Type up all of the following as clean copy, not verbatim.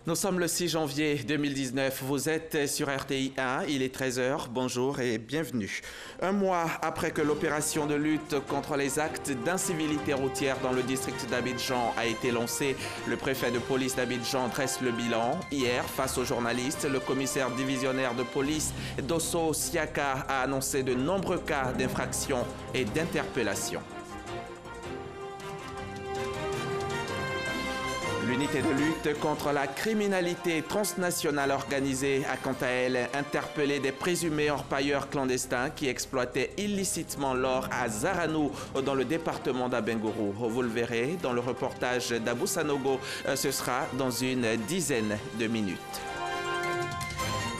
Nous sommes le 6 janvier 2019. Vous êtes sur RTI 1, il est 13 h. Bonjour et bienvenue. Un mois après que l'opération de lutte contre les actes d'incivilité routière dans le district d'Abidjan a été lancée, le préfet de police d'Abidjan dresse le bilan. Hier, face aux journalistes, le commissaire divisionnaire de police Dosso Siaka a annoncé de nombreux cas d'infraction et d'interpellation. L'unité de lutte contre la criminalité transnationale organisée a quant à elle interpellé des présumés orpailleurs clandestins qui exploitaient illicitement l'or à Zaranou dans le département d'Abengourou. Vous le verrez dans le reportage d'Abou Sanogo, ce sera dans une dizaine de minutes.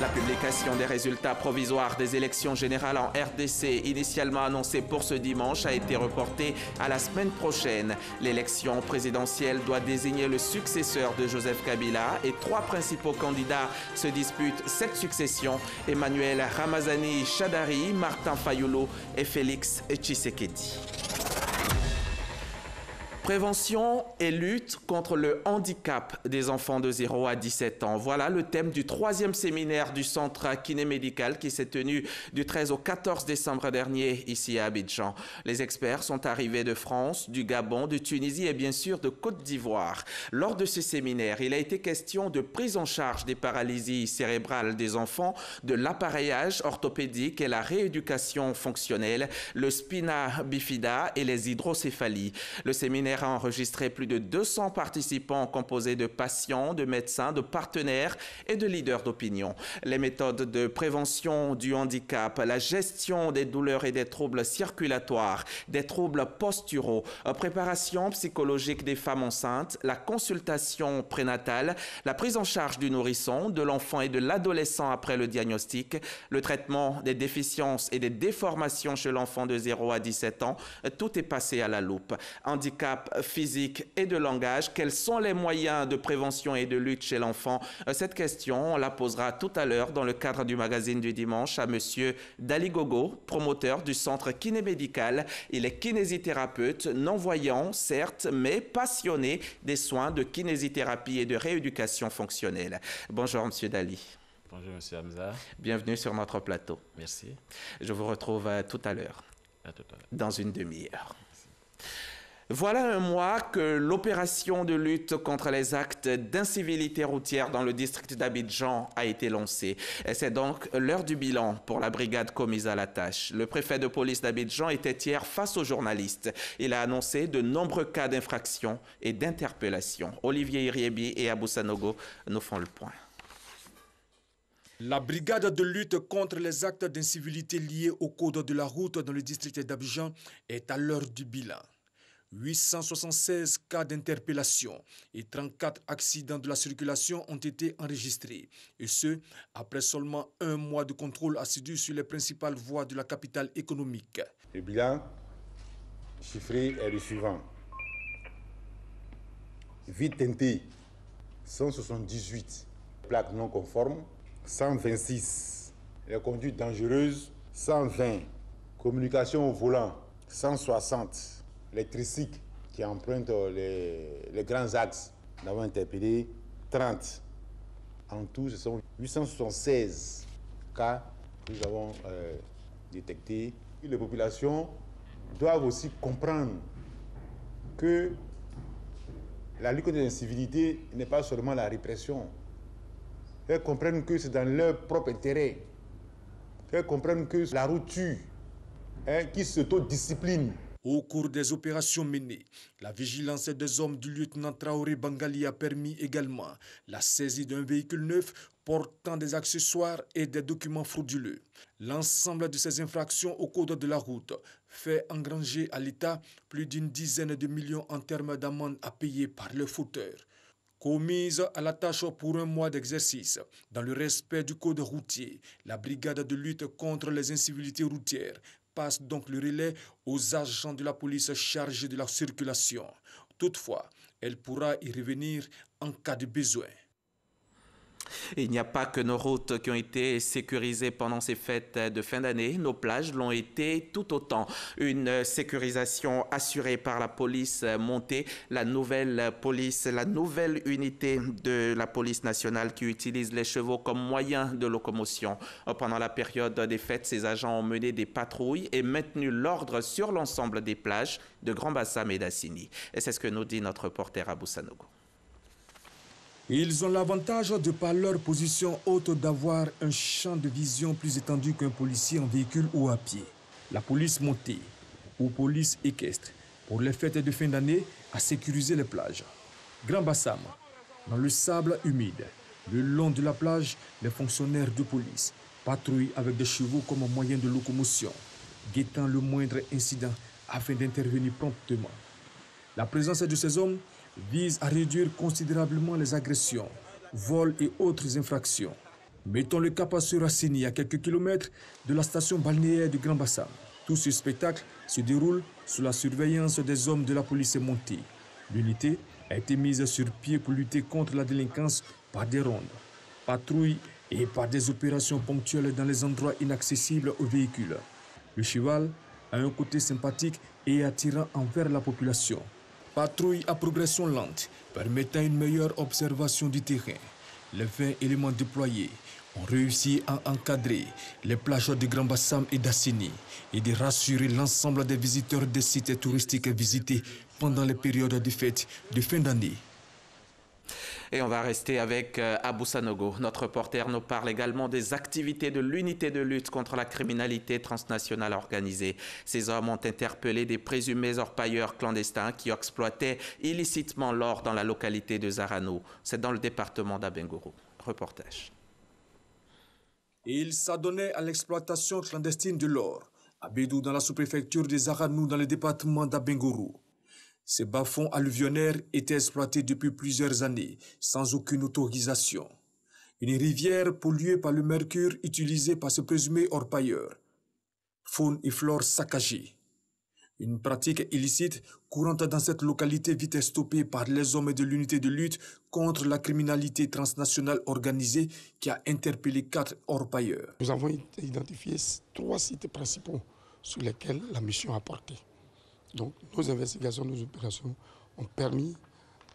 La publication des résultats provisoires des élections générales en RDC, initialement annoncée pour ce dimanche, a été reportée à la semaine prochaine. L'élection présidentielle doit désigner le successeur de Joseph Kabila et trois principaux candidats se disputent cette succession: Emmanuel Ramazani Chadari, Martin Fayulu et Félix Tshisekedi. Prévention et lutte contre le handicap des enfants de 0 à 17 ans. Voilà le thème du 3e séminaire du centre kiné-médical qui s'est tenu du 13 au 14 décembre dernier ici à Abidjan. Les experts sont arrivés de France, du Gabon, de Tunisie et bien sûr de Côte d'Ivoire. Lors de ce séminaire, il a été question de prise en charge des paralysies cérébrales des enfants, de l'appareillage orthopédique et la rééducation fonctionnelle, le spina bifida et les hydrocéphalies. Le séminaire a enregistré plus de 200 participants composés de patients, de médecins, de partenaires et de leaders d'opinion. Les méthodes de prévention du handicap, la gestion des douleurs et des troubles circulatoires, des troubles posturaux, préparation psychologique des femmes enceintes, la consultation prénatale, la prise en charge du nourrisson, de l'enfant et de l'adolescent après le diagnostic, le traitement des déficiences et des déformations chez l'enfant de 0 à 17 ans, tout est passé à la loupe. Handicap physique et de langage, quels sont les moyens de prévention et de lutte chez l'enfant? Cette question, on la posera tout à l'heure dans le cadre du magazine du dimanche à monsieur Dali Gogo, promoteur du centre kiné-médical. Il est kinésithérapeute, non-voyant, certes, mais passionné des soins de kinésithérapie et de rééducation fonctionnelle. Bonjour monsieur Dali. Bonjour monsieur Hamza. Bienvenue sur notre plateau. Merci. Je vous retrouve tout à l'heure. À tout à l'heure. Dans une demi-heure. Voilà un mois que l'opération de lutte contre les actes d'incivilité routière dans le district d'Abidjan a été lancée. C'est donc l'heure du bilan pour la brigade commise à la tâche. Le préfet de police d'Abidjan était hier face aux journalistes. Il a annoncé de nombreux cas d'infraction et d'interpellation. Olivier Iriebi et Abou Sanogo nous font le point. La brigade de lutte contre les actes d'incivilité liés au code de la route dans le district d'Abidjan est à l'heure du bilan. 876 cas d'interpellation et 34 accidents de la circulation ont été enregistrés. Et ce, après seulement un mois de contrôle assidu sur les principales voies de la capitale économique. Le bilan chiffré est le suivant. Vide teinté, 178. Plaques non conformes, 126. Les conduites dangereuses, 120. Communication au volant, 160. Les tricycles qui empruntent les grands axes, nous avons interpellé 30. En tout, ce sont 876 cas que nous avons détectés. Les populations doivent aussi comprendre que la lutte contre l'incivilité n'est pas seulement la répression. Elles comprennent que c'est dans leur propre intérêt. Elles comprennent que la route tue, qui s'autodiscipline. Au cours des opérations menées, la vigilance des hommes du lieutenant Traoré Bangali a permis également la saisie d'un véhicule neuf portant des accessoires et des documents frauduleux. L'ensemble de ces infractions au code de la route fait engranger à l'État plus d'une dizaine de millions en termes d'amendes à payer par le fauteur. Commise à la tâche pour un mois d'exercice, dans le respect du code routier, la brigade de lutte contre les incivilités routières passe donc le relais aux agents de la police chargés de la circulation. Toutefois, elle pourra y revenir en cas de besoin. Il n'y a pas que nos routes qui ont été sécurisées pendant ces fêtes de fin d'année. Nos plages l'ont été tout autant. Une sécurisation assurée par la police montée, la nouvelle unité de la police nationale qui utilise les chevaux comme moyen de locomotion. Pendant la période des fêtes, ces agents ont mené des patrouilles et maintenu l'ordre sur l'ensemble des plages de Grand Bassam et d'Assini. Et c'est ce que nous dit notre reporter Abou Sanogo. Ils ont l'avantage, de par leur position haute, d'avoir un champ de vision plus étendu qu'un policier en véhicule ou à pied. La police montée ou police équestre, pour les fêtes de fin d'année, a sécurisé les plages. Grand Bassam, dans le sable humide, le long de la plage, les fonctionnaires de police patrouillent avec des chevaux comme moyen de locomotion, guettant le moindre incident afin d'intervenir promptement. La présence de ces hommes vise à réduire considérablement les agressions, vols et autres infractions. Mettons le cap sur Assini, à quelques kilomètres de la station balnéaire du Grand Bassam. Tout ce spectacle se déroule sous la surveillance des hommes de la police montée. L'unité a été mise sur pied pour lutter contre la délinquance par des rondes, patrouilles et par des opérations ponctuelles dans les endroits inaccessibles aux véhicules. Le cheval a un côté sympathique et attirant envers la population. Patrouille à progression lente, permettant une meilleure observation du terrain. Les 20 éléments déployés ont réussi à encadrer les plages de Grand Bassam et d'Assini et de rassurer l'ensemble des visiteurs des sites touristiques visités pendant les périodes de fêtes de fin d'année. Et on va rester avec Abou Sanogo. Notre reporter nous parle également des activités de l'unité de lutte contre la criminalité transnationale organisée. Ces hommes ont interpellé des présumés orpailleurs clandestins qui exploitaient illicitement l'or dans la localité de Zarano. C'est dans le département d'Abengourou. Reportage. Ils s'adonnaient à l'exploitation clandestine de l'or à Bédou dans la sous-préfecture de Zarano dans le département d'Abengourou. Ces bas-fonds alluvionnaires étaient exploités depuis plusieurs années, sans aucune autorisation. Une rivière polluée par le mercure utilisé par ce présumé orpailleur. Faune et flore saccagées. Une pratique illicite courante dans cette localité vite stoppée par les hommes de l'unité de lutte contre la criminalité transnationale organisée qui a interpellé 4 orpailleurs. Nous avons identifié 3 sites principaux sur lesquels la mission a porté. Donc, nos investigations, nos opérations ont permis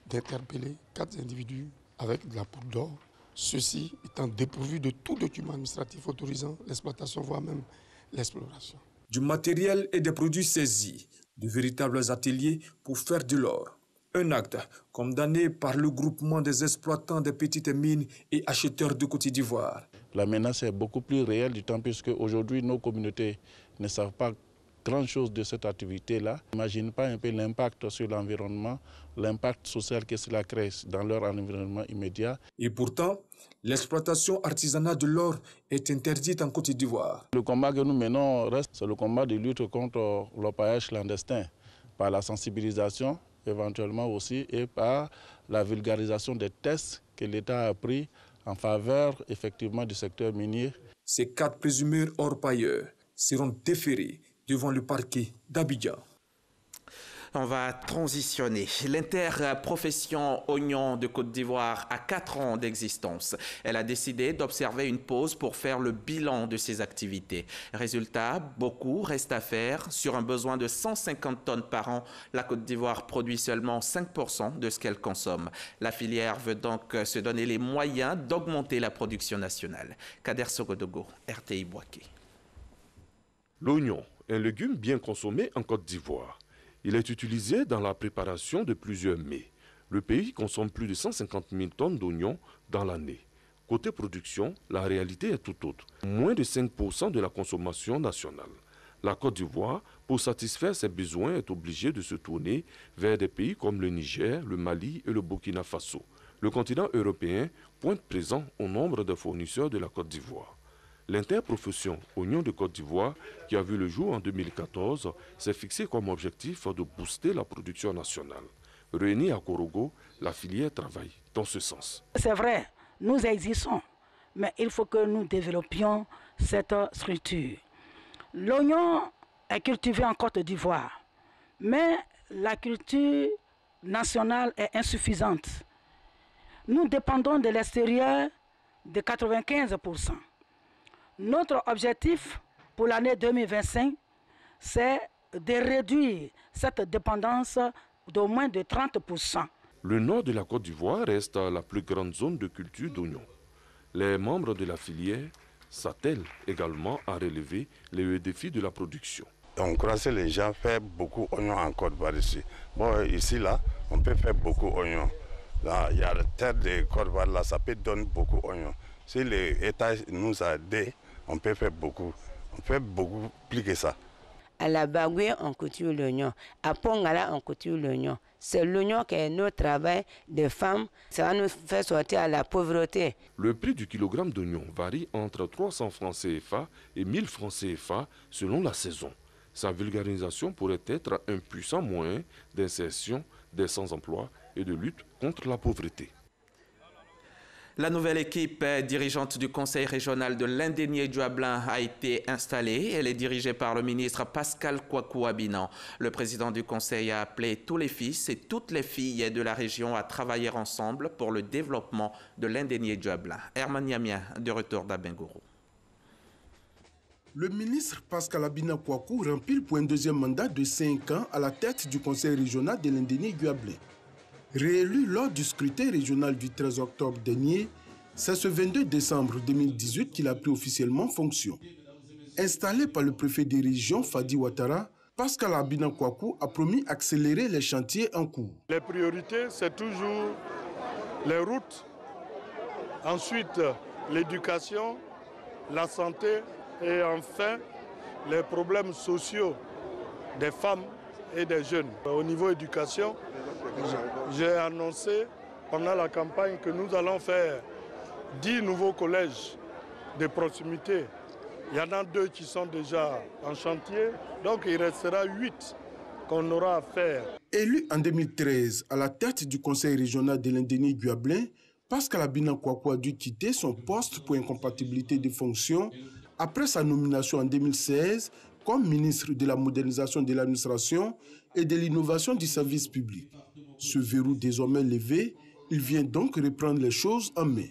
d'interpeller 4 individus avec de la poudre d'or, ceux-ci étant dépourvus de tout document administratif autorisant l'exploitation, voire même l'exploration. Du matériel et des produits saisis, de véritables ateliers pour faire de l'or. Un acte condamné par le groupement des exploitants des petites mines et acheteurs de Côte d'Ivoire. La menace est beaucoup plus réelle du temps puisque aujourd'hui nos communautés ne savent pas grand-chose de cette activité-là. N'imagine pas un peu l'impact sur l'environnement, l'impact social que cela crée dans leur environnement immédiat. Et pourtant, l'exploitation artisanale de l'or est interdite en Côte d'Ivoire. Le combat que nous menons reste, c'est le combat de lutte contre l'orpaillage clandestin, par la sensibilisation éventuellement aussi et par la vulgarisation des tests que l'État a pris en faveur effectivement du secteur minier. Ces 4 présumés orpailleurs seront déférés devant le parquet d'Abidjan. On va transitionner. L'interprofession Oignon de Côte d'Ivoire a 4 ans d'existence. Elle a décidé d'observer une pause pour faire le bilan de ses activités. Résultat, beaucoup reste à faire. Sur un besoin de 150 tonnes par an, la Côte d'Ivoire produit seulement 5% de ce qu'elle consomme. La filière veut donc se donner les moyens d'augmenter la production nationale. Kader Sogodogo, RTI Boaké. L'oignon, un légume bien consommé en Côte d'Ivoire. Il est utilisé dans la préparation de plusieurs mets. Le pays consomme plus de 150 000 tonnes d'oignons dans l'année. Côté production, la réalité est tout autre. Moins de 5% de la consommation nationale. La Côte d'Ivoire, pour satisfaire ses besoins, est obligée de se tourner vers des pays comme le Niger, le Mali et le Burkina Faso. Le continent européen pointe présent au nombre de fournisseurs de la Côte d'Ivoire. L'interprofession Oignon de Côte d'Ivoire, qui a vu le jour en 2014, s'est fixé comme objectif de booster la production nationale. Réunie à Korogo, la filière travaille dans ce sens. C'est vrai, nous existons, mais il faut que nous développions cette structure. L'oignon est cultivé en Côte d'Ivoire, mais la culture nationale est insuffisante. Nous dépendons de l'extérieur de 95%. Notre objectif pour l'année 2025, c'est de réduire cette dépendance d'au moins de 30%. Le nord de la Côte d'Ivoire reste la plus grande zone de culture d'oignons. Les membres de la filière s'attellent également à relever les défis de la production. On croit que les gens font beaucoup d'oignons en Côte d'Ivoire ici. Bon, ici, là, on peut faire beaucoup d'oignons. Là, il y a la terre de Côte d'Ivoire, là, ça peut donner beaucoup d'oignons. Si l'État nous a aidés, on peut faire beaucoup. On fait beaucoup plus que ça. À la Bagoué, on cultive l'oignon. À Pongala, on cultive l'oignon. C'est l'oignon qui est notre travail de femmes. Ça va nous faire sortir à la pauvreté. Le prix du kilogramme d'oignon varie entre 300 francs CFA et 1000 francs CFA selon la saison. Sa vulgarisation pourrait être un puissant moyen d'insertion des sans-emploi et de lutte contre la pauvreté. La nouvelle équipe dirigeante du Conseil régional de l'Indénié-Djuablin a été installée. Elle est dirigée par le ministre Pascal Kwaku Abinan. Le président du Conseil a appelé tous les fils et toutes les filles de la région à travailler ensemble pour le développement de l'Indénié-Djuablin. Herman Yamien, de retour d'Abengourou. Le ministre Pascal Abinan Kwaku remplit pour un deuxième mandat de 5 ans à la tête du Conseil régional de l'Indénié-Djuablin. Réélu lors du scrutin régional du 13 octobre dernier, c'est ce 22 décembre 2018 qu'il a pris officiellement fonction. Installé par le préfet des régions, Fadi Ouattara, Pascal Abinan Kwaku a promis d'accélérer les chantiers en cours. Les priorités, c'est toujours les routes, ensuite l'éducation, la santé et enfin les problèmes sociaux des femmes et des jeunes. Au niveau éducation, j'ai annoncé pendant la campagne que nous allons faire 10 nouveaux collèges de proximité. Il y en a 2 qui sont déjà en chantier, donc il restera 8 qu'on aura à faire. Élu en 2013 à la tête du Conseil régional de l'Indénié-Djuablin, Pascal Abinan Kwaku a dû quitter son poste pour incompatibilité de fonctions après sa nomination en 2016 comme ministre de la modernisation de l'administration et de l'innovation du service public. Ce verrou désormais levé, il vient donc reprendre les choses en main.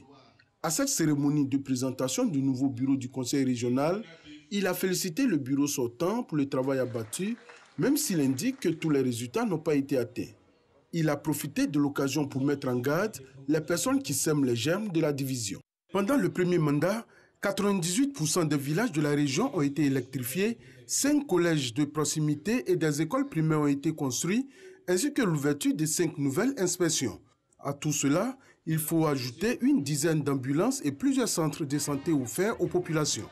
À cette cérémonie de présentation du nouveau bureau du Conseil régional, il a félicité le bureau sortant pour le travail abattu, même s'il indique que tous les résultats n'ont pas été atteints. Il a profité de l'occasion pour mettre en garde les personnes qui sèment les germes de la division. Pendant le premier mandat, 98% des villages de la région ont été électrifiés, 5 collèges de proximité et des écoles primaires ont été construits, ainsi que l'ouverture de 5 nouvelles inspections. À tout cela, il faut ajouter une dizaine d'ambulances et plusieurs centres de santé offerts aux populations.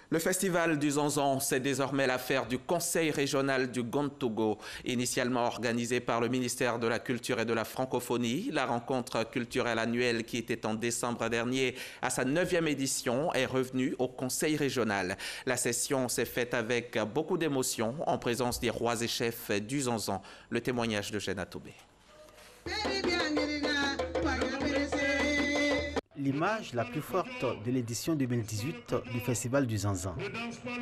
Le festival du Zanzan, c'est désormais l'affaire du Conseil régional du Gontogo. Initialement organisé par le ministère de la Culture et de la Francophonie, la rencontre culturelle annuelle qui était en décembre dernier à sa 9e édition est revenue au Conseil régional. La session s'est faite avec beaucoup d'émotion en présence des rois et chefs du Zanzan. Le témoignage de Jeanne Toubé. L'image la plus forte de l'édition 2018 du Festival du Zanzan.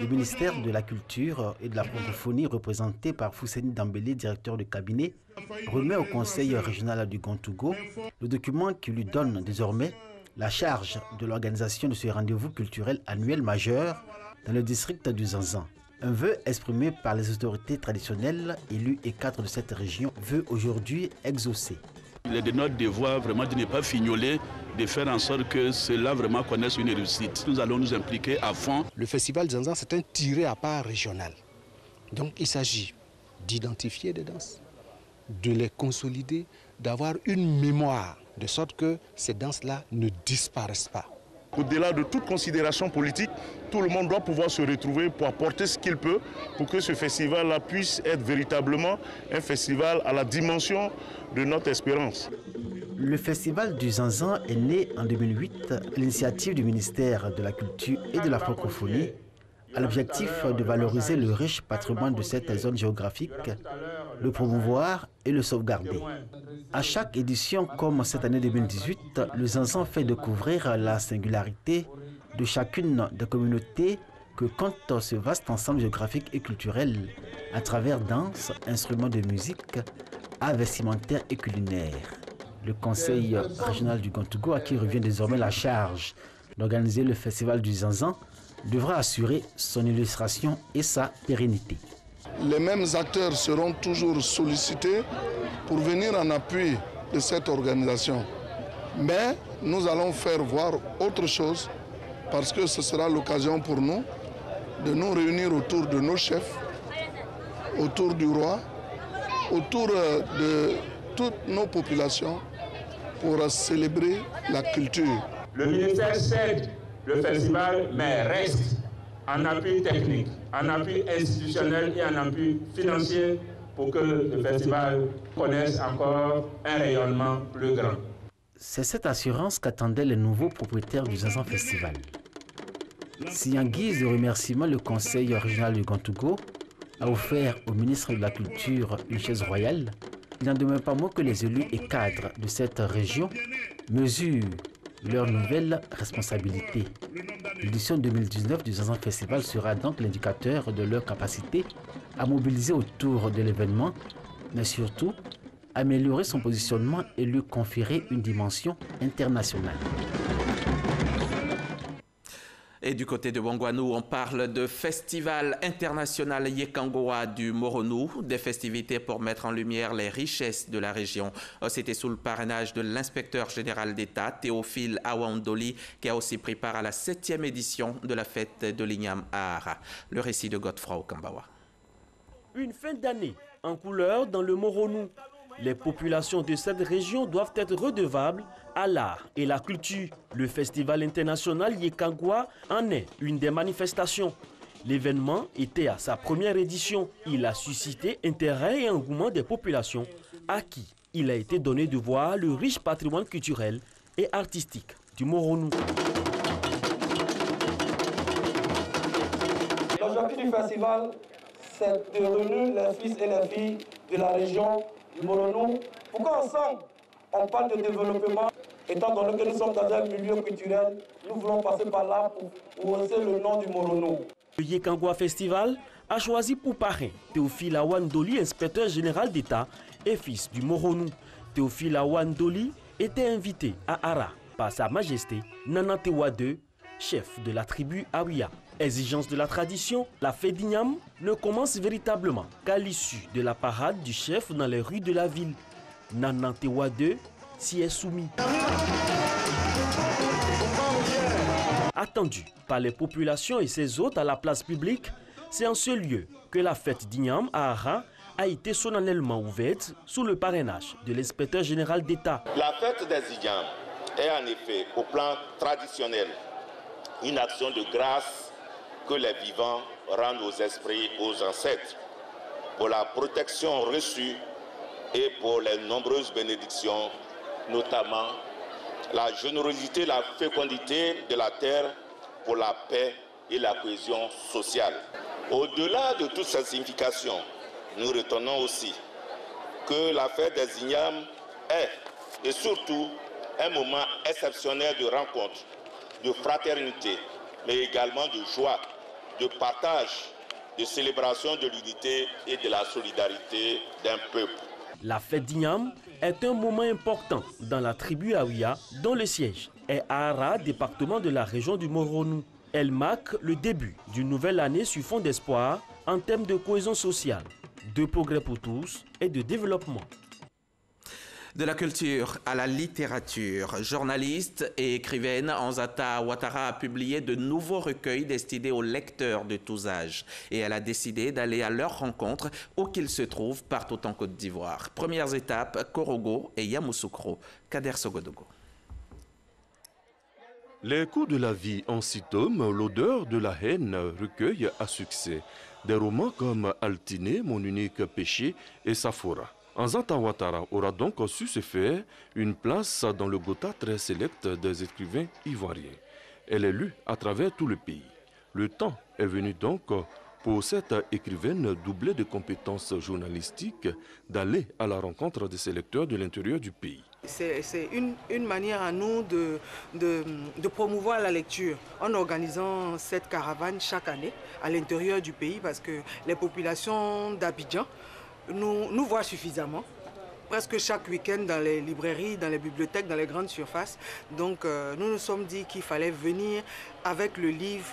Le ministère de la Culture et de la Francophonie, représenté par Fousseni Dambélé, directeur de cabinet, remet au Conseil régional du Gontogo le document qui lui donne désormais la charge de l'organisation de ce rendez-vous culturel annuel majeur dans le district du Zanzan. Un vœu exprimé par les autorités traditionnelles, élues et cadres de cette région, veut aujourd'hui exaucer. Il est de notre devoir vraiment de ne pas fignoler, de faire en sorte que cela vraiment connaisse une réussite. Nous allons nous impliquer à fond. Le festival Zanzan, c'est un tiré à part régional. Donc il s'agit d'identifier des danses, de les consolider, d'avoir une mémoire, de sorte que ces danses-là ne disparaissent pas. Au-delà de toute considération politique, tout le monde doit pouvoir se retrouver pour apporter ce qu'il peut pour que ce festival-là puisse être véritablement un festival à la dimension de notre espérance. Le Festival du Zanzan est né en 2008 à l'initiative du ministère de la Culture et de la Francophonie à l'objectif de valoriser le riche patrimoine de cette zone géographique, le promouvoir et le sauvegarder. À chaque édition, comme cette année 2018, le Zanzan fait découvrir la singularité de chacune des communautés que compte ce vaste ensemble géographique et culturel à travers danse, instruments de musique, arts vestimentaires et culinaires. Le conseil régional du Gontougo, à qui revient désormais la charge d'organiser le festival du Zanzan, devra assurer son illustration et sa pérennité. Les mêmes acteurs seront toujours sollicités pour venir en appui de cette organisation. Mais nous allons faire voir autre chose parce que ce sera l'occasion pour nous de nous réunir autour de nos chefs, autour du roi, autour de toutes nos populations pour célébrer la culture. Le ministère cède le festival, mais reste en appui technique, en appui institutionnel et en appui financier pour que le festival connaisse encore un rayonnement plus grand. C'est cette assurance qu'attendaient les nouveaux propriétaires du Zanzan Festival. Si en guise de remerciement, le conseil régional du Gontougo a offert au ministre de la Culture une chaise royale, il n'en demeure pas moins que les élus et cadres de cette région mesurent leur nouvelle responsabilité. L'édition 2019 du Zanzan Festival sera donc l'indicateur de leur capacité à mobiliser autour de l'événement, mais surtout améliorer son positionnement et lui conférer une dimension internationale. Et du côté de Bongwanou, on parle de Festival international Yekangoa du Moronou, des festivités pour mettre en lumière les richesses de la région. C'était sous le parrainage de l'inspecteur général d'État, Théophile Awandoli, qui a aussi pris part à la 7e édition de la fête de l'Ignam à Ara. Le récit de Godefroy Okambawa. Une fin d'année en couleur dans le Moronou. Les populations de cette région doivent être redevables à l'art et la culture. Le Festival international Yekangoa en est une des manifestations. L'événement était à sa première édition. Il a suscité intérêt et engouement des populations à qui il a été donné de voir le riche patrimoine culturel et artistique du Moronou. L'objectif du festival, c'est de réunir les fils et les filles de la région du Moronou. Pourquoi ensemble on parle de développement, étant donné que nous sommes dans un milieu culturel, nous voulons passer par là pour hausser le nom du Moronou. Le Yekangoa Festival a choisi pour parrain Théophile Awandoli, inspecteur général d'État et fils du Moronou. Théophile Awandoli était invité à Ara par Sa Majesté Nana Tewa II, chef de la tribu Awiya. Exigence de la tradition, la fête d'Ignam ne commence véritablement qu'à l'issue de la parade du chef dans les rues de la ville. Nana Tewa II s'y est soumis. Attendu par les populations et ses hôtes à la place publique, c'est en ce lieu que la fête d'Ignam à Ara a été solennellement ouverte sous le parrainage de l'inspecteur général d'État. La fête des Ignam est en effet, au plan traditionnel, une action de grâce que les vivants rendent aux esprits, aux ancêtres, pour la protection reçue et pour les nombreuses bénédictions, notamment la générosité, la fécondité de la terre pour la paix et la cohésion sociale. Au-delà de toutes ces significations, nous retenons aussi que la fête des Ignam est et surtout un moment exceptionnel de rencontre, de fraternité, mais également de joie, de partage, de célébration de l'unité et de la solidarité d'un peuple. La fête d'Ignam est un moment important dans la tribu Awiya, dont le siège est à Ara, département de la région du Moronou. Elle marque le début d'une nouvelle année sur fond d'espoir en termes de cohésion sociale, de progrès pour tous et de développement. De la culture à la littérature, journaliste et écrivaine, Anzata Ouattara a publié de nouveaux recueils destinés aux lecteurs de tous âges. Et elle a décidé d'aller à leur rencontre où qu'ils se trouvent partout en Côte d'Ivoire. Premières étapes, Korogo et Yamoussoukro. Kader Sogodogo. Les coups de la vie en 6 tomes, l'odeur de la haine, recueil à succès. Des romans comme Altiné, Mon unique péché et Safora. Anzata Ouattara aura donc su se faire une place dans le Gotha très sélect des écrivains ivoiriens. Elle est lue à travers tout le pays. Le temps est venu donc pour cette écrivaine doublée de compétences journalistiques d'aller à la rencontre de ses lecteurs de l'intérieur du pays. C'est une manière à nous de promouvoir la lecture en organisant cette caravane chaque année à l'intérieur du pays parce que les populations d'Abidjan nous voient suffisamment. presque chaque week-end dans les librairies, dans les bibliothèques, dans les grandes surfaces. Donc nous nous sommes dit qu'il fallait venir avec le livre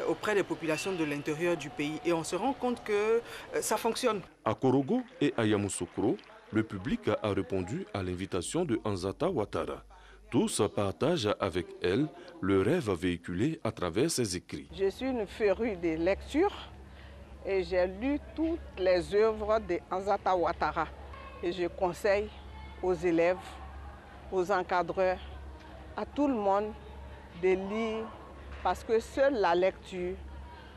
auprès des populations de l'intérieur du pays. Et on se rend compte que ça fonctionne. À Korogo et à Yamoussoukro, le public a répondu à l'invitation de Anzata Ouattara. Tous partagent avec elle le rêve véhiculé à travers ses écrits. Je suis une férue de lecture et j'ai lu toutes les œuvres de Anzata Ouattara. Et je conseille aux élèves, aux encadreurs, à tout le monde de lire parce que seule la lecture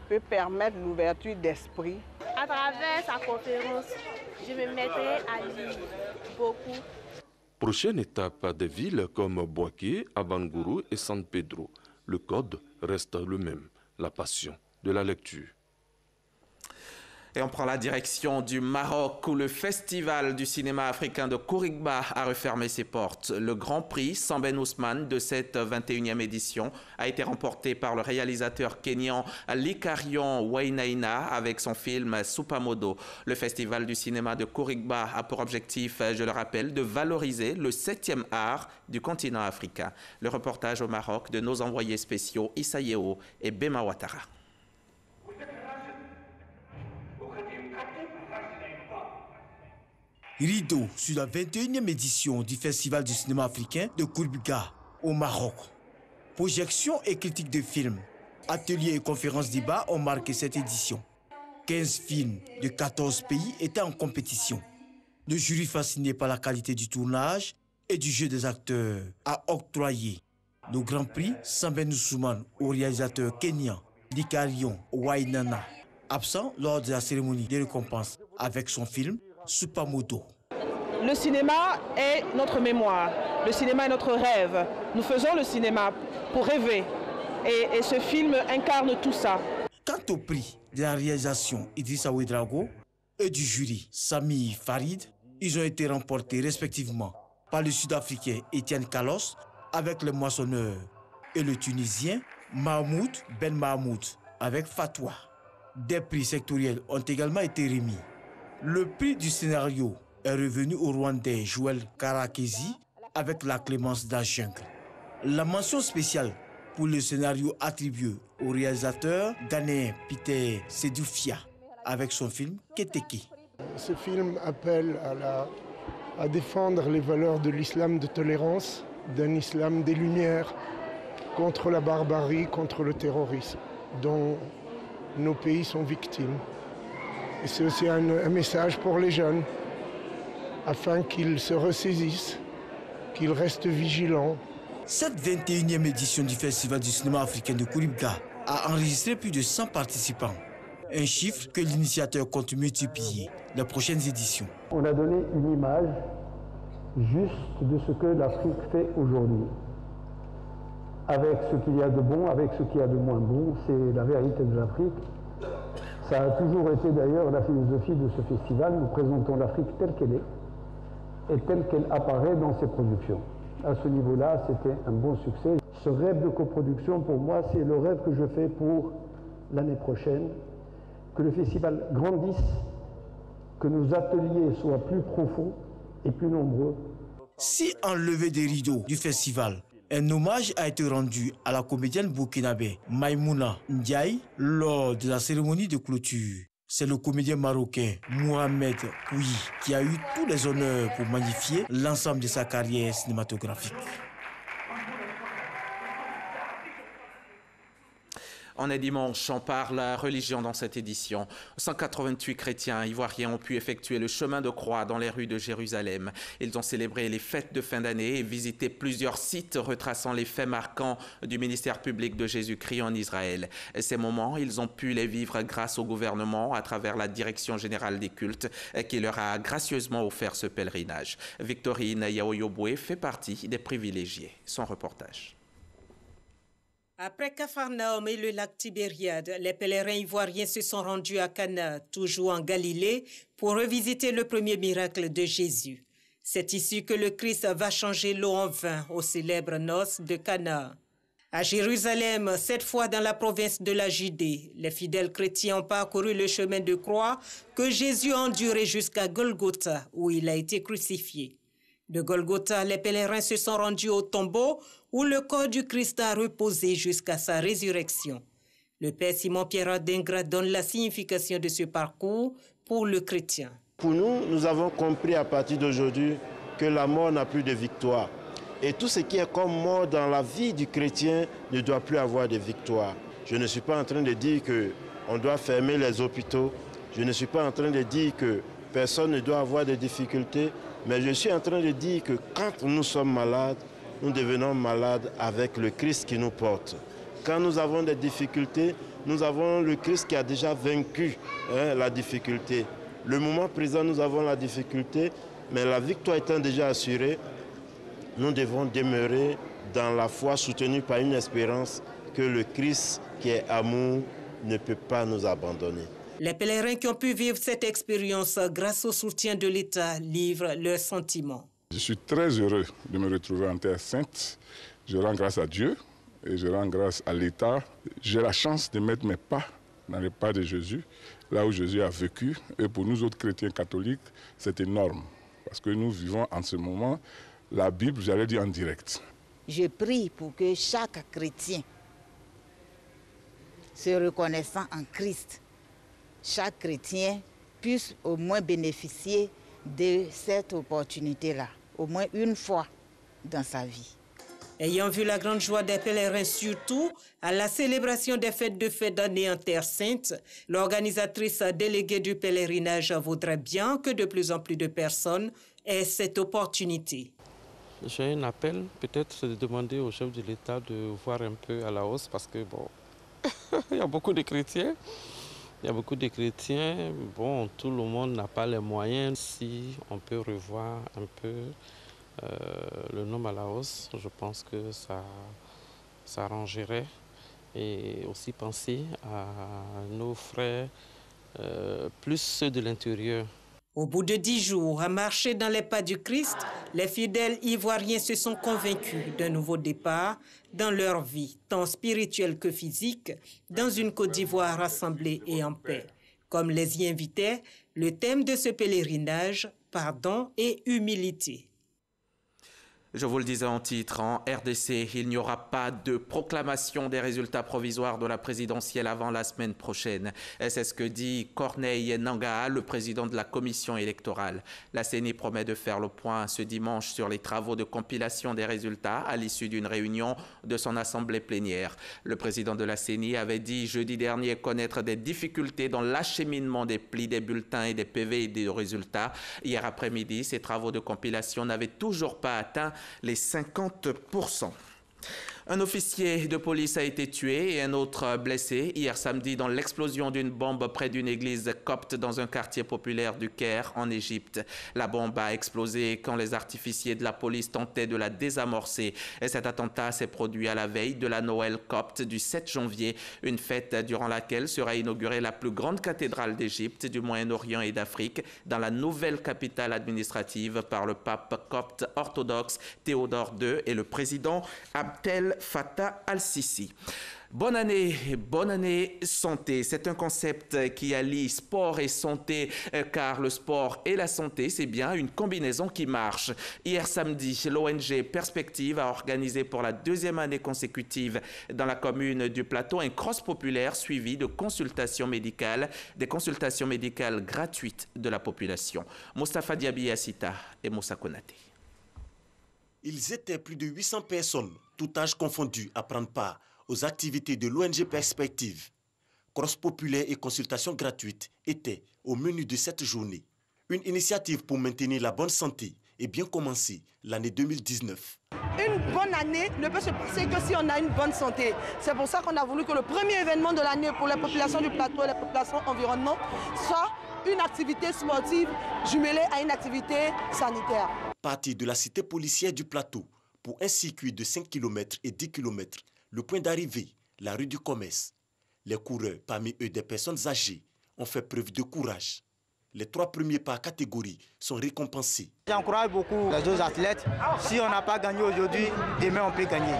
peut permettre l'ouverture d'esprit. À travers sa conférence, je me mettrai à lire beaucoup. Prochaine étape des villes comme Boaké, Abangourou et San Pedro. Le code reste le même, la passion de la lecture. Et on prend la direction du Maroc où le Festival du cinéma africain de Kourigba a refermé ses portes. Le grand prix Samben Ousmane de cette 21e édition a été remporté par le réalisateur kényan Likarion Wainaina avec son film Supamodo. Le Festival du cinéma de Kourigba a pour objectif, je le rappelle, de valoriser le 7e art du continent africain. Le reportage au Maroc de nos envoyés spéciaux Issa Yeo et Bema Ouattara. Rideau sur la 21e édition du Festival du cinéma africain de Kourigba au Maroc. Projections et critiques de films, ateliers et conférences débats ont marqué cette édition. 15 films de 14 pays étaient en compétition. Le jury fasciné par la qualité du tournage et du jeu des acteurs a octroyé le grand prix Samben Ousmane au réalisateur kényan Likarion Wainaina, absent lors de la cérémonie des récompenses avec son film Supamodo. Le cinéma est notre mémoire, le cinéma est notre rêve. Nous faisons le cinéma pour rêver et ce film incarne tout ça. Quant au prix de la réalisation Idrissa Ouedraogo et du jury Sami Farid, ils ont été remportés respectivement par le Sud-Africain Etienne Kalos avec Le Moissonneur et le Tunisien Mahmoud Ben Mahmoud avec Fatwa. Des prix sectoriels ont également été remis. Le prix du scénario est revenu au Rwandais Joël Karakezi avec La Clémence dans la jungle. La mention spéciale pour le scénario attribué au réalisateur ghanéen Peter Sedoufia avec son film Keteke. Ce film appelle à défendre les valeurs de l'islam de tolérance, d'un islam des Lumières, contre la barbarie, contre le terrorisme, dont nos pays sont victimes. Et c'est aussi un message pour les jeunes, afin qu'ils se ressaisissent, qu'ils restent vigilants. Cette 21e édition du Festival du cinéma africain de Kourigba a enregistré plus de 100 participants. Un chiffre que l'initiateur compte multiplier les prochaines éditions. On a donné une image juste de ce que l'Afrique fait aujourd'hui. Avec ce qu'il y a de bon, avec ce qu'il y a de moins bon, c'est la vérité de l'Afrique. Ça a toujours été d'ailleurs la philosophie de ce festival. Nous présentons l'Afrique telle qu'elle est et telle qu'elle apparaît dans ses productions. À ce niveau-là, c'était un bon succès. Ce rêve de coproduction, pour moi, c'est le rêve que je fais pour l'année prochaine. Que le festival grandisse, que nos ateliers soient plus profonds et plus nombreux. Si en levée des rideaux du festival, un hommage a été rendu à la comédienne burkinabé Maïmouna Ndiaye lors de la cérémonie de clôture. C'est le comédien marocain Mohamed Kouyi qui a eu tous les honneurs pour magnifier l'ensemble de sa carrière cinématographique. On est dimanche, on parle religion dans cette édition. 188 chrétiens ivoiriens ont pu effectuer le chemin de croix dans les rues de Jérusalem. Ils ont célébré les fêtes de fin d'année et visité plusieurs sites retraçant les faits marquants du ministère public de Jésus-Christ en Israël. Ces moments, ils ont pu les vivre grâce au gouvernement à travers la Direction générale des cultes qui leur a gracieusement offert ce pèlerinage. Victorine Yaoyoboué fait partie des privilégiés. Son reportage. Après Capharnaüm et le lac Tibériade, les pèlerins ivoiriens se sont rendus à Cana, toujours en Galilée, pour revisiter le premier miracle de Jésus. C'est ici que le Christ va changer l'eau en vin aux célèbres noces de Cana. À Jérusalem, cette fois dans la province de la Judée, les fidèles chrétiens ont parcouru le chemin de croix que Jésus a enduré jusqu'à Golgotha, où il a été crucifié. De Golgotha, les pèlerins se sont rendus au tombeau où le corps du Christ a reposé jusqu'à sa résurrection. Le père Simon-Pierre Dingra donne la signification de ce parcours pour le chrétien. Pour nous, nous avons compris à partir d'aujourd'hui que la mort n'a plus de victoire. Et tout ce qui est comme mort dans la vie du chrétien ne doit plus avoir de victoire. Je ne suis pas en train de dire qu'on doit fermer les hôpitaux. Je ne suis pas en train de dire que personne ne doit avoir de difficultés. Mais je suis en train de dire que quand nous sommes malades, nous devenons malades avec le Christ qui nous porte. Quand nous avons des difficultés, nous avons le Christ qui a déjà vaincu la difficulté. Le moment présent, nous avons la difficulté, mais la victoire étant déjà assurée, nous devons demeurer dans la foi soutenue par une espérance que le Christ qui est amour ne peut pas nous abandonner. Les pèlerins qui ont pu vivre cette expérience grâce au soutien de l'État livrent leurs sentiments. Je suis très heureux de me retrouver en Terre Sainte. Je rends grâce à Dieu et je rends grâce à l'État. J'ai la chance de mettre mes pas dans les pas de Jésus, là où Jésus a vécu. Et pour nous autres chrétiens catholiques, c'est énorme. Parce que nous vivons en ce moment la Bible, j'allais dire en direct. Je prie pour que chaque chrétien, se reconnaissant en Christ, chaque chrétien puisse au moins bénéficier de cette opportunité-là, au moins une fois dans sa vie. Ayant vu la grande joie des pèlerins, surtout à la célébration des fêtes de fin d'année en Terre Sainte, l'organisatrice déléguée du pèlerinage voudrait bien que de plus en plus de personnes aient cette opportunité. J'ai un appel, peut-être de demander au chef de l'État de voir un peu à la hausse parce que bon, il y a beaucoup de chrétiens. Il y a beaucoup de chrétiens. Bon, tout le monde n'a pas les moyens. Si on peut revoir un peu le nombre à la hausse, je pense que ça arrangerait. Et aussi penser à nos frères, plus ceux de l'intérieur. Au bout de 10 jours, à marcher dans les pas du Christ, les fidèles ivoiriens se sont convaincus d'un nouveau départ dans leur vie, tant spirituelle que physique, dans une Côte d'Ivoire rassemblée et en paix. Comme les y invitait le thème de ce pèlerinage, pardon et humilité. Je vous le disais en titre, en RDC, il n'y aura pas de proclamation des résultats provisoires de la présidentielle avant la semaine prochaine. C'est ce que dit Corneille Nangaa, le président de la commission électorale. La CENI promet de faire le point ce dimanche sur les travaux de compilation des résultats à l'issue d'une réunion de son assemblée plénière. Le président de la CENI avait dit jeudi dernier connaître des difficultés dans l'acheminement des plis des bulletins et des PV et des résultats. Hier après-midi, ces travaux de compilation n'avaient toujours pas atteint les 50%. Un officier de police a été tué et un autre blessé hier samedi dans l'explosion d'une bombe près d'une église copte dans un quartier populaire du Caire en Égypte. La bombe a explosé quand les artificiers de la police tentaient de la désamorcer. Et cet attentat s'est produit à la veille de la Noël copte du 7 janvier, une fête durant laquelle sera inaugurée la plus grande cathédrale d'Égypte, du Moyen-Orient et d'Afrique, dans la nouvelle capitale administrative par le pape copte orthodoxe Théodore II et le président Abdel Fattah al-Sisi. Bonne année santé. C'est un concept qui allie sport et santé, car le sport et la santé, c'est bien une combinaison qui marche. Hier samedi, l'ONG Perspective a organisé pour la deuxième année consécutive dans la commune du Plateau un cross populaire suivi de consultations médicales, des consultations médicales gratuites de la population. Moustapha Diaby Assita et Moussa Konaté. Ils étaient plus de 800 personnes, tout âge confondu, à prendre part aux activités de l'ONG Perspective. Cross populaire et consultation gratuite étaient au menu de cette journée. Une initiative pour maintenir la bonne santé et bien commencer l'année 2019. Une bonne année ne peut se passer que si on a une bonne santé. C'est pour ça qu'on a voulu que le premier événement de l'année pour les populations du plateau et les populations environnantes soit une activité sportive jumelée à une activité sanitaire. Parti de la cité policière du plateau pour un circuit de 5 km et 10 km, le point d'arrivée, la rue du commerce. Les coureurs, parmi eux des personnes âgées, ont fait preuve de courage. Les 3 premiers par catégorie sont récompensés. J'encourage beaucoup les autres athlètes. Si on n'a pas gagné aujourd'hui, demain on peut gagner.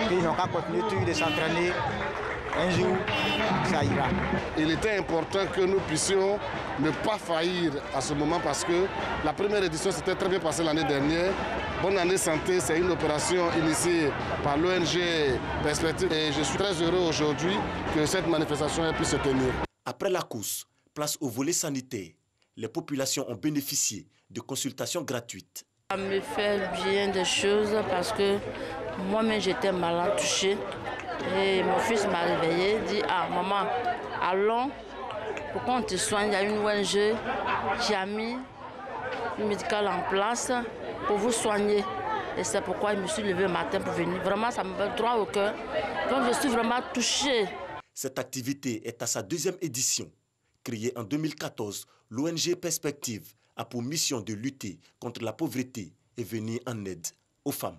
qu'ils n'ont qu'à continuer toujours de s'entraîner. Un jour, ça ira. Il était important que nous puissions ne pas faillir à ce moment parce que la première édition s'était très bien passée l'année dernière. Bonne année santé, c'est une opération initiée par l'ONG Perspective et je suis très heureux aujourd'hui que cette manifestation ait pu se tenir. Après la course, place au volet sanitaire. Les populations ont bénéficié de consultations gratuites. Ça me fait bien des choses parce que moi-même j'étais malade, touchée. Et mon fils m'a réveillé, dit « Ah maman, allons, pourquoi on te soigne? Il y a une ONG qui a mis une médicale en place pour vous soigner. » Et c'est pourquoi je me suis levée le matin pour venir. Vraiment, ça me fait droit au cœur. Donc je suis vraiment touchée. Cette activité est à sa deuxième édition. Créée en 2014, l'ONG Perspective a pour mission de lutter contre la pauvreté et venir en aide aux femmes.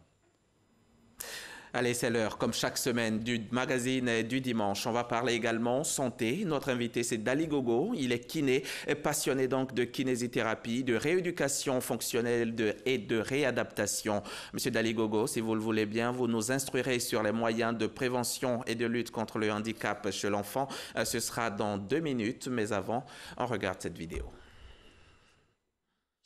Allez, c'est l'heure, comme chaque semaine, du magazine du dimanche. On va parler également santé. Notre invité, c'est Dali Gogo. Il est kiné, passionné donc de kinésithérapie, de rééducation fonctionnelle et de réadaptation. Monsieur Dali Gogo, si vous le voulez bien, vous nous instruirez sur les moyens de prévention et de lutte contre le handicap chez l'enfant. Ce sera dans 2 minutes, mais avant, on regarde cette vidéo.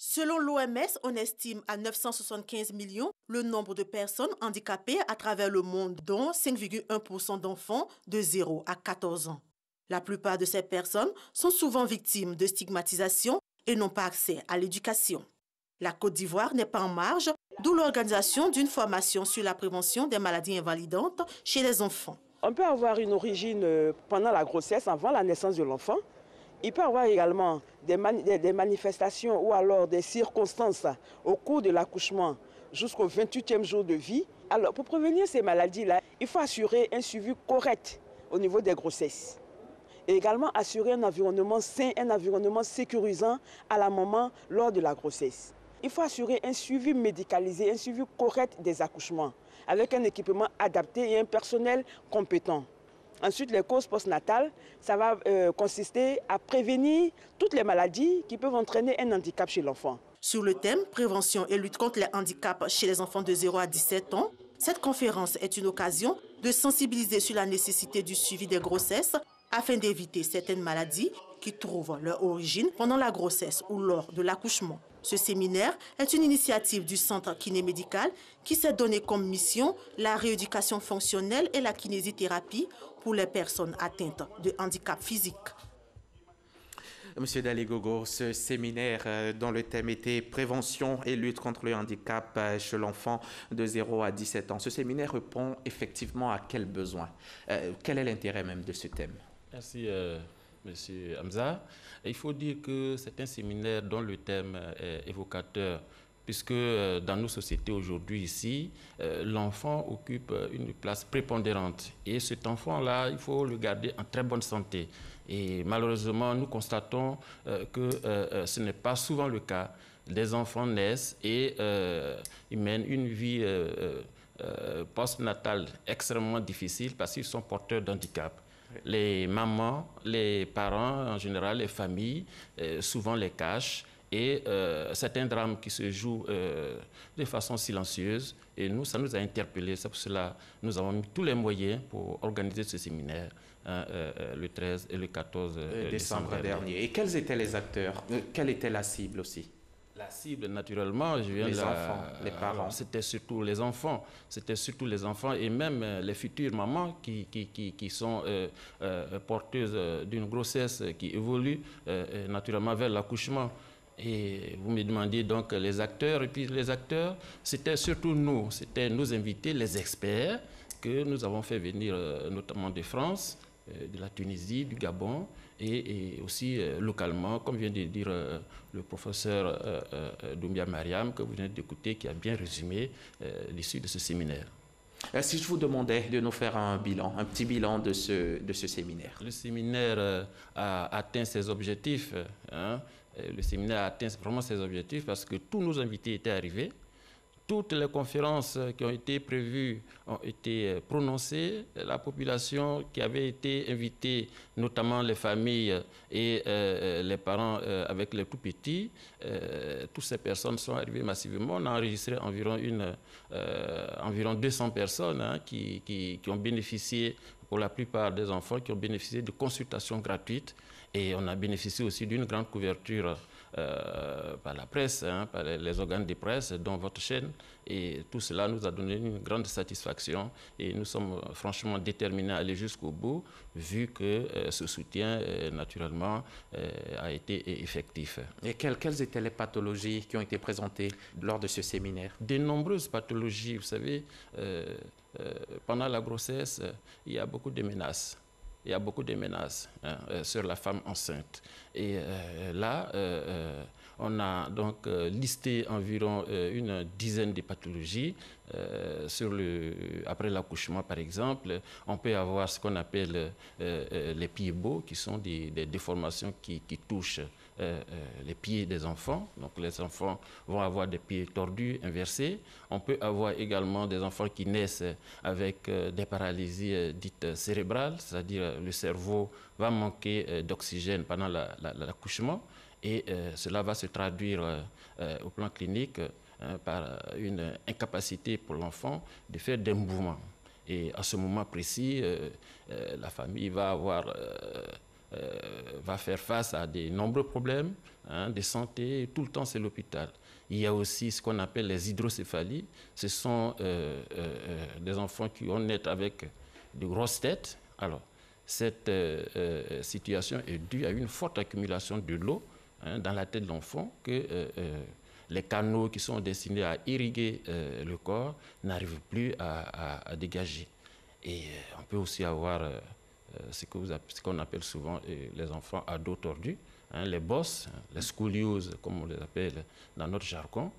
Selon l'OMS, on estime à 975 millions le nombre de personnes handicapées à travers le monde, dont 5,1% d'enfants de 0 à 14 ans. La plupart de ces personnes sont souvent victimes de stigmatisation et n'ont pas accès à l'éducation. La Côte d'Ivoire n'est pas en marge, d'où l'organisation d'une formation sur la prévention des maladies invalidantes chez les enfants. On peut avoir une origine pendant la grossesse, avant la naissance de l'enfant. Il peut y avoir également des manifestations ou alors des circonstances au cours de l'accouchement jusqu'au 28e jour de vie. Alors, pour prévenir ces maladies-là, il faut assurer un suivi correct au niveau des grossesses. Et également assurer un environnement sain, un environnement sécurisant à la maman lors de la grossesse. Il faut assurer un suivi médicalisé, un suivi correct des accouchements, avec un équipement adapté et un personnel compétent. Ensuite, les causes postnatales, ça va consister à prévenir toutes les maladies qui peuvent entraîner un handicap chez l'enfant. Sur le thème « Prévention et lutte contre les handicaps chez les enfants de 0 à 17 ans », cette conférence est une occasion de sensibiliser sur la nécessité du suivi des grossesses afin d'éviter certaines maladies qui trouvent leur origine pendant la grossesse ou lors de l'accouchement. Ce séminaire est une initiative du Centre kinémédical qui s'est donné comme mission la rééducation fonctionnelle et la kinésithérapie pour les personnes atteintes de handicap physique. Monsieur Dali Gogo, ce séminaire dont le thème était prévention et lutte contre le handicap chez l'enfant de 0 à 17 ans, ce séminaire répond effectivement à quel besoin? Quel est l'intérêt même de ce thème? Merci, Monsieur Hamza. Il faut dire que c'est un séminaire dont le thème est évocateur, puisque dans nos sociétés aujourd'hui ici, l'enfant occupe une place prépondérante. Et cet enfant-là, il faut le garder en très bonne santé. Et malheureusement, nous constatons que ce n'est pas souvent le cas. Des enfants naissent et ils mènent une vie postnatale extrêmement difficile parce qu'ils sont porteurs d'handicap. Les mamans, les parents, en général, les familles, souvent les cachent. Et c'est un drame qui se joue de façon silencieuse. Et nous, ça nous a interpellés. C'est pour cela que nous avons mis tous les moyens pour organiser ce séminaire le 13 et le 14 décembre dernier. Et quels étaient les acteurs? Quelle était la cible aussi? La cible, naturellement, je viens les enfants, les parents. C'était surtout les enfants. C'était surtout les enfants et même les futures mamans qui sont porteuses d'une grossesse qui évolue naturellement vers l'accouchement. Et vous me demandiez donc les acteurs. Et puis les acteurs, c'était surtout nous, c'était nos invités, les experts, que nous avons fait venir notamment de France, de la Tunisie, du Gabon, et aussi localement, comme vient de dire le professeur Doumbia Mariam, que vous venez d'écouter, qui a bien résumé l'issue de ce séminaire. Si je vous demandais de nous faire un petit bilan de ce séminaire. Le séminaire a atteint ses objectifs. Le séminaire a atteint vraiment ses objectifs parce que tous nos invités étaient arrivés. Toutes les conférences qui ont été prévues ont été prononcées. La population qui avait été invitée, notamment les familles et les parents avec les tout-petits, toutes ces personnes sont arrivées massivement. On a enregistré environ 200 personnes qui ont bénéficié, pour la plupart des enfants, qui ont bénéficié de consultations gratuites. Et on a bénéficié aussi d'une grande couverture par la presse, par les organes de presse, dont votre chaîne. Et tout cela nous a donné une grande satisfaction. Et nous sommes franchement déterminés à aller jusqu'au bout, vu que ce soutien, naturellement, a été effectif. Et quelles étaient les pathologies qui ont été présentées lors de ce séminaire? De nombreuses pathologies. Vous savez, pendant la grossesse, il y a beaucoup de menaces. Il y a beaucoup de menaces sur la femme enceinte. Et là, on a donc listé environ une dizaine de pathologies. Après l'accouchement, par exemple, on peut avoir ce qu'on appelle les pieds beaux, qui sont des déformations qui touchent les pieds des enfants. Donc les enfants vont avoir des pieds tordus, inversés. On peut avoir également des enfants qui naissent avec des paralysies dites cérébrales, c'est-à-dire le cerveau va manquer d'oxygène pendant l'accouchement, et cela va se traduire au plan clinique par une incapacité pour l'enfant de faire des mouvements. Et à ce moment précis, la famille va faire face à de nombreux problèmes de santé. Et tout le temps, c'est l'hôpital. Il y a aussi ce qu'on appelle les hydrocéphalies. Ce sont des enfants qui vont naître avec de grosses têtes. Alors, cette situation est due à une forte accumulation de l'eau dans la tête de l'enfant, que les canaux qui sont destinés à irriguer le corps n'arrivent plus à dégager. Et on peut aussi avoir ce qu'on appelle souvent les enfants à dos tordu, les bosses, les scolioses, comme on les appelle dans notre jargon.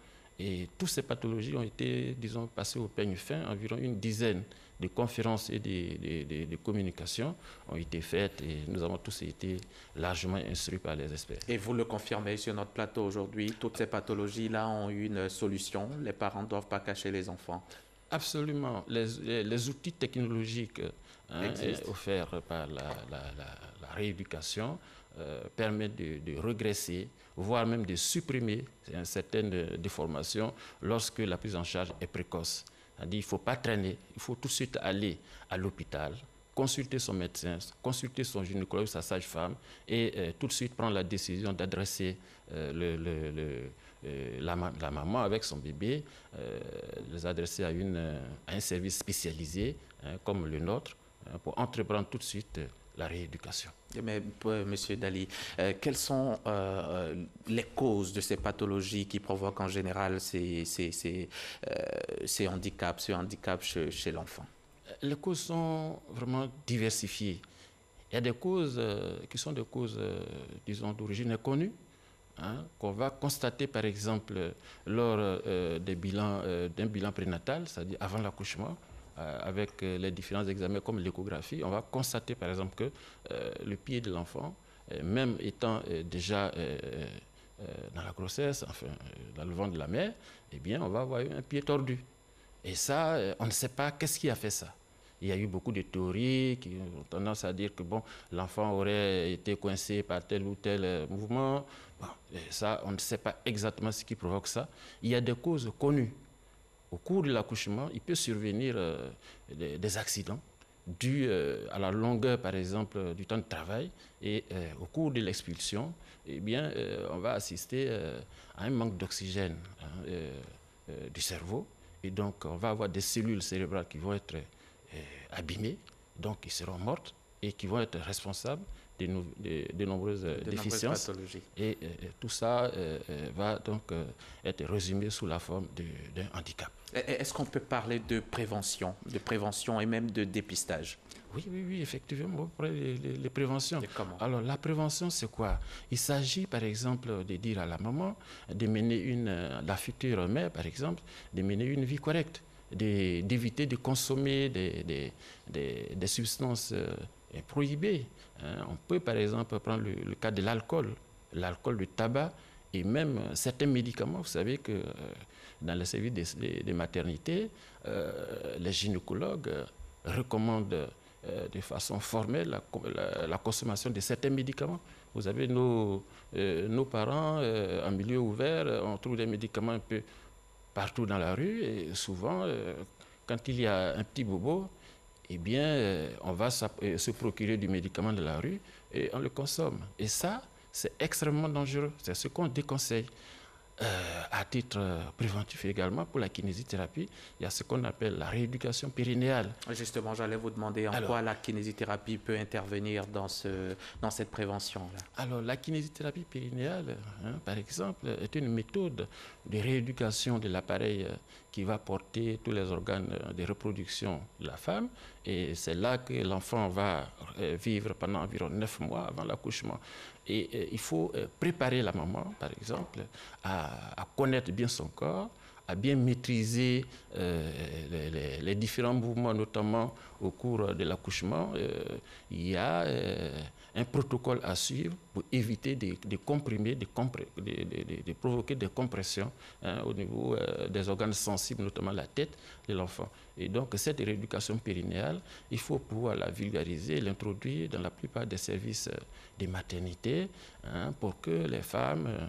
Et toutes ces pathologies ont été, disons, passées au peigne fin. Environ une dizaine de conférences et de communications ont été faites, et nous avons tous été largement instruits par les experts. Et vous le confirmez sur notre plateau aujourd'hui, toutes ces pathologies-là ont eu une solution. Les parents ne doivent pas cacher les enfants. Absolument. Les outils technologiques offerts par la rééducation permettent de regresser, voire même de supprimer certaines déformations lorsque la prise en charge est précoce. C'est-à-dire qu'il ne faut pas traîner, il faut tout de suite aller à l'hôpital, consulter son médecin, consulter son gynécologue, sa sage-femme, et tout de suite prendre la décision d'adresser la maman avec son bébé, les adresser à un service spécialisé comme le nôtre, pour entreprendre tout de suite la rééducation. Mais Monsieur Dali, quelles sont les causes de ces pathologies qui provoquent en général ces handicaps, ce handicap chez l'enfant? Les causes sont vraiment diversifiées. Il y a des causes qui sont des causes, disons, d'origine inconnue, qu'on va constater par exemple lors d'un bilan prénatal, c'est-à-dire avant l'accouchement, avec les différents examens comme l'échographie. On va constater par exemple que le pied de l'enfant, même étant déjà dans la grossesse, enfin dans le ventre de la mère, eh bien on va avoir un pied tordu. Et ça, on ne sait pas qu'est-ce qui a fait ça. Il y a eu beaucoup de théories qui ont tendance à dire que bon, l'enfant aurait été coincé par tel ou tel mouvement. Bon, ça, on ne sait pas exactement ce qui provoque ça. Il y a des causes connues. Au cours de l'accouchement, il peut survenir des accidents dus à la longueur, par exemple, du temps de travail. Et au cours de l'expulsion, eh bien, on va assister à un manque d'oxygène du cerveau. Et donc, on va avoir des cellules cérébrales qui vont être abîmées, donc qui seront mortes et qui vont être responsables de nombreuses déficiences. Pathologies. Et tout ça va donc être résumé sous la forme d'un handicap. Est-ce qu'on peut parler de prévention et même de dépistage? Oui, effectivement, les préventions. Alors, la prévention, c'est quoi? Il s'agit, par exemple, de dire à la maman de mener la future mère, par exemple, de mener une vie correcte, d'éviter de consommer des substances prohibées. On peut, par exemple, prendre le cas de l'alcool. L'alcool, le tabac Et même certains médicaments, vous savez que dans les services des maternités, les gynécologues recommandent de façon formelle la consommation de certains médicaments. Vous avez nos parents en milieu ouvert, on trouve des médicaments un peu partout dans la rue et souvent, quand il y a un petit bobo, eh bien, on va se procurer du médicament de la rue et on le consomme. Et ça, c'est extrêmement dangereux. C'est ce qu'on déconseille. À titre préventif également, pour la kinésithérapie, il y a ce qu'on appelle la rééducation périnéale. Justement, j'allais vous demander en quoi la kinésithérapie peut intervenir dans cette prévention-là. Alors, la kinésithérapie périnéale, par exemple, est une méthode de rééducation de l'appareil qui va porter tous les organes de reproduction de la femme. Et c'est là que l'enfant va vivre pendant environ 9 mois avant l'accouchement. Et il faut préparer la maman, par exemple, à connaître bien son corps, à bien maîtriser les différents mouvements, notamment au cours de l'accouchement. Il y a un protocole à suivre pour éviter de comprimer, de provoquer des compressions au niveau des organes sensibles, notamment la tête de l'enfant. Et donc, cette rééducation périnéale, il faut pouvoir la vulgariser, l'introduire dans la plupart des services des maternités pour que les femmes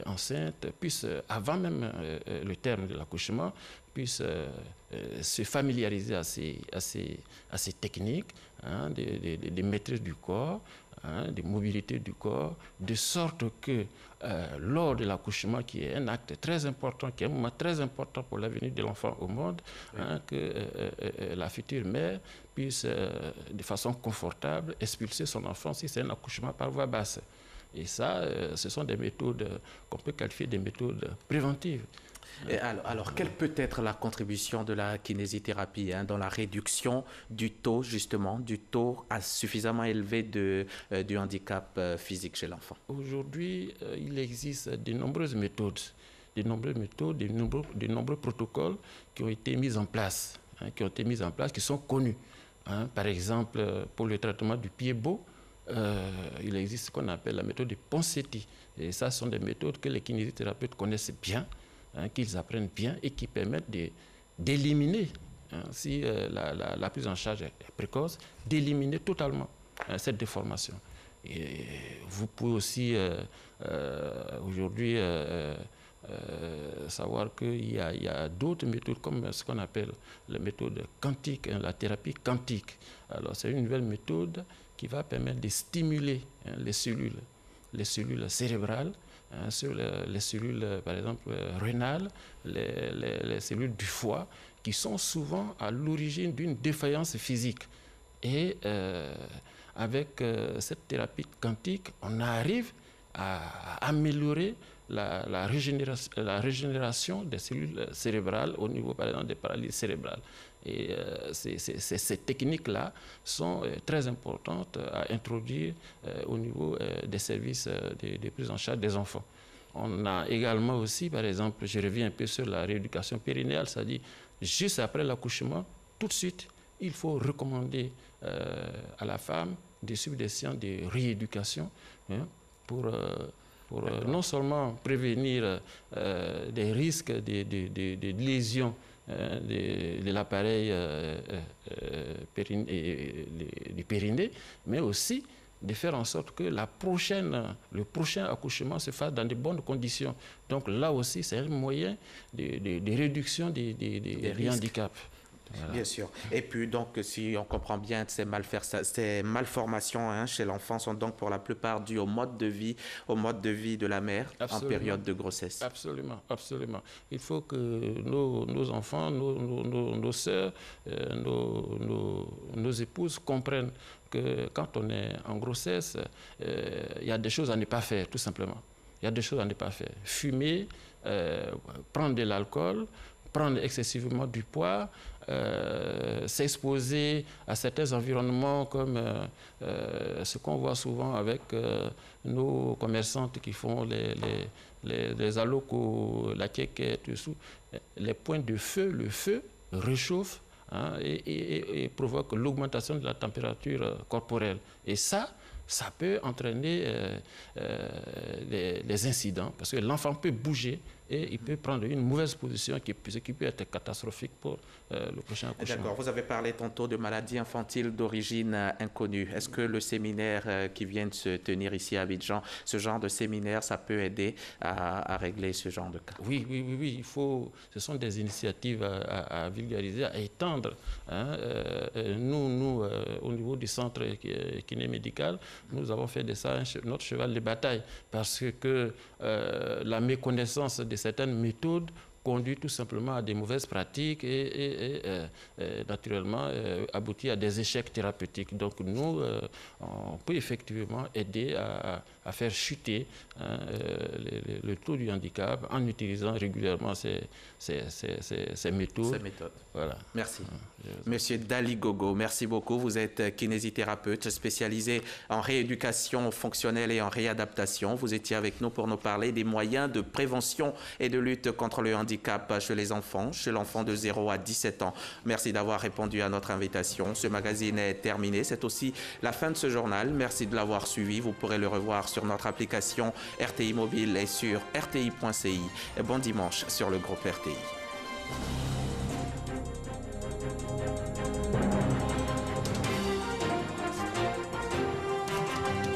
enceintes puissent, avant même le terme de l'accouchement, puissent se familiariser à ces techniques de maîtrise du corps, de mobilité du corps, de sorte que lors de l'accouchement, qui est un acte très important, qui est un moment très important pour l'avenir de l'enfant au monde, que la future mère puisse, de façon confortable, expulser son enfant si c'est un accouchement par voie basse. Et ça, ce sont des méthodes qu'on peut qualifier de méthodes préventives. Et alors, quelle peut être la contribution de la kinésithérapie dans la réduction du taux, justement, du taux suffisamment élevé du handicap physique chez l'enfant? Aujourd'hui, il existe de nombreuses méthodes, de nombreux protocoles qui ont été mis en place, qui sont connus. Par exemple, pour le traitement du pied beau, il existe ce qu'on appelle la méthode de Ponseti. Et ça, ce sont des méthodes que les kinésithérapeutes connaissent bien, qu'ils apprennent bien et qui permettent d'éliminer, si la prise en charge est précoce, d'éliminer totalement cette déformation. Et vous pouvez aussi aujourd'hui savoir qu'il y a d'autres méthodes comme ce qu'on appelle la méthode quantique, la thérapie quantique. Alors c'est une nouvelle méthode qui va permettre de stimuler les cellules cérébrales, sur les cellules, par exemple, rénales, les cellules du foie, qui sont souvent à l'origine d'une défaillance physique. Et avec cette thérapie quantique, on arrive à améliorer la régénération des cellules cérébrales au niveau, par exemple, des paralyses cérébrales. Et ces techniques-là sont très importantes à introduire au niveau des services de prise en charge des enfants. On a également aussi, par exemple, je reviens un peu sur la rééducation périnéale, c'est-à-dire juste après l'accouchement, tout de suite, il faut recommander à la femme de suivre des séances de rééducation pour non seulement prévenir des risques de lésions de l'appareil du périnée, mais aussi de faire en sorte que le prochain accouchement se fasse dans de bonnes conditions. Donc là aussi, c'est un moyen de réduction des handicaps. Voilà. Bien sûr. Et puis donc, si on comprend bien, ces malformations chez l'enfant sont donc pour la plupart dues au mode de vie de la mère. Absolument. En période de grossesse. Absolument, absolument. Il faut que nos enfants, nos sœurs, nos épouses comprennent que quand on est en grossesse, il y a des choses à ne pas faire, tout simplement. Il y a des choses à ne pas faire. Fumer, prendre de l'alcool, prendre excessivement du poids, s'exposer à certains environnements comme ce qu'on voit souvent avec nos commerçantes qui font les alocos, la kéké, tout ça. Les points de feu, le feu réchauffe et provoque l'augmentation de la température corporelle. Et ça, ça peut entraîner des incidents, parce que l'enfant peut bouger et il peut prendre une mauvaise position qui peut être catastrophique pour le prochain accouchement. D'accord, vous avez parlé tantôt de maladies infantiles d'origine inconnue. Est-ce que le séminaire qui vient de se tenir ici à Abidjan, ce genre de séminaire, ça peut aider à régler ce genre de cas? Oui, il faut, ce sont des initiatives à vulgariser, à étendre. Hein. Nous, au niveau du centre kiné-médical, nous avons fait de ça notre cheval de bataille, parce que la méconnaissance de certaines méthodes conduit tout simplement à des mauvaises pratiques et naturellement aboutit à des échecs thérapeutiques. Donc nous, on peut effectivement aider à faire chuter le taux du handicap en utilisant régulièrement ces méthodes. Voilà. Merci. Monsieur Dali Gogo, merci beaucoup. Vous êtes kinésithérapeute spécialisé en rééducation fonctionnelle et en réadaptation. Vous étiez avec nous pour nous parler des moyens de prévention et de lutte contre le handicap chez les enfants, chez l'enfant de 0 à 17 ans. Merci d'avoir répondu à notre invitation. Ce magazine est terminé. C'est aussi la fin de ce journal. Merci de l'avoir suivi. Vous pourrez le revoir sur notre application RTI Mobile et sur rti.ci. Et bon dimanche sur le groupe RTI.